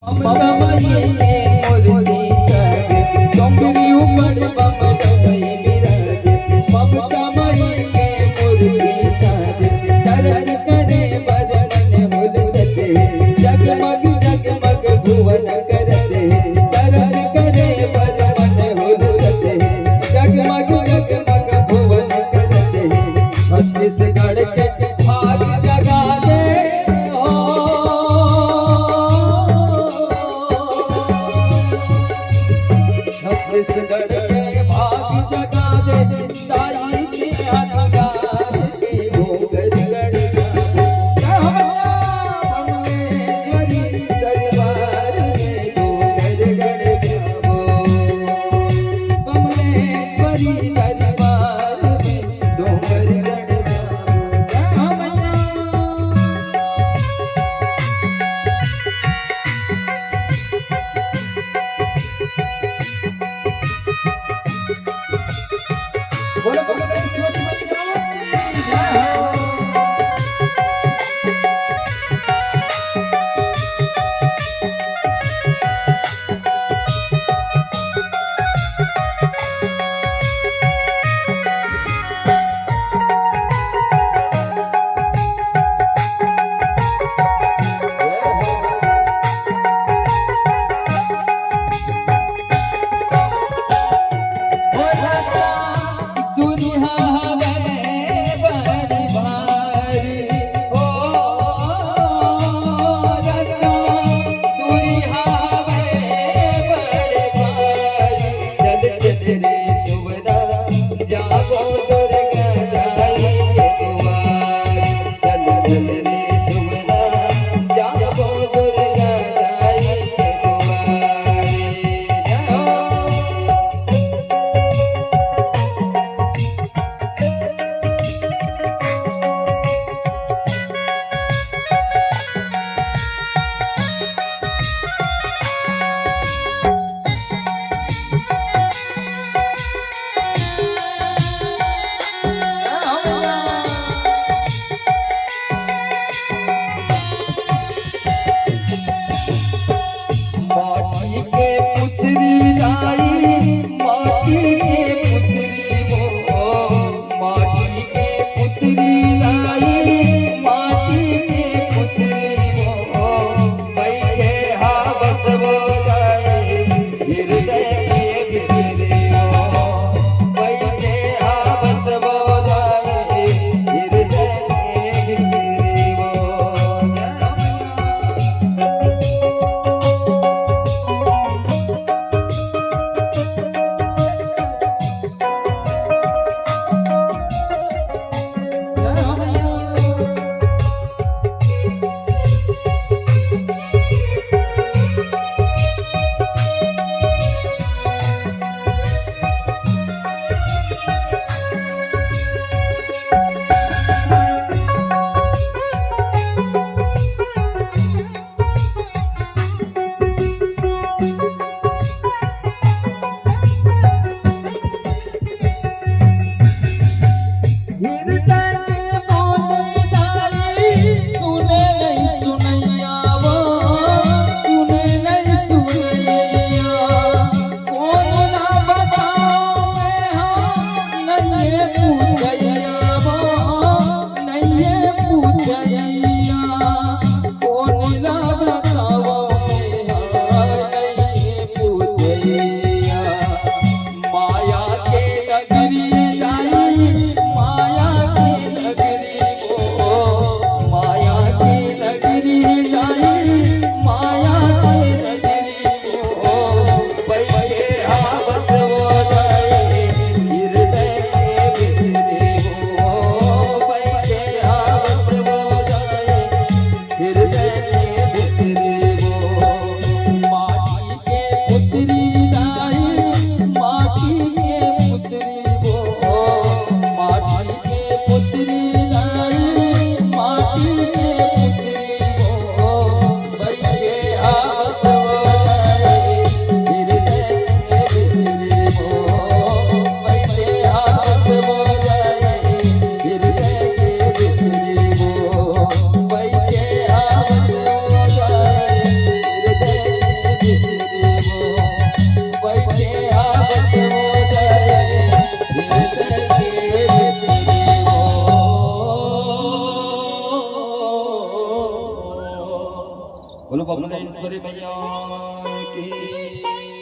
कमये मूर्ति सज डोंगरी ऊपर बमलोई बिराज पब कमये मूर्ति सज तरस करे बदन हुल सते जगमग जगमग भुवन करते तरस करे बदन हुल सते जगमग जगमग भुवन करते छत्तीसगढ़ के भाग जगा दे छत्तीसगढ़ के भाग जगा दे ताई के अनुराग के भोगर गढ़ कमलेश्वरी दरबार में भोगर गढ़ कमलेश्वरी दरबार में डोंगर गढ़ बोलो बबलेश्वरी मैया की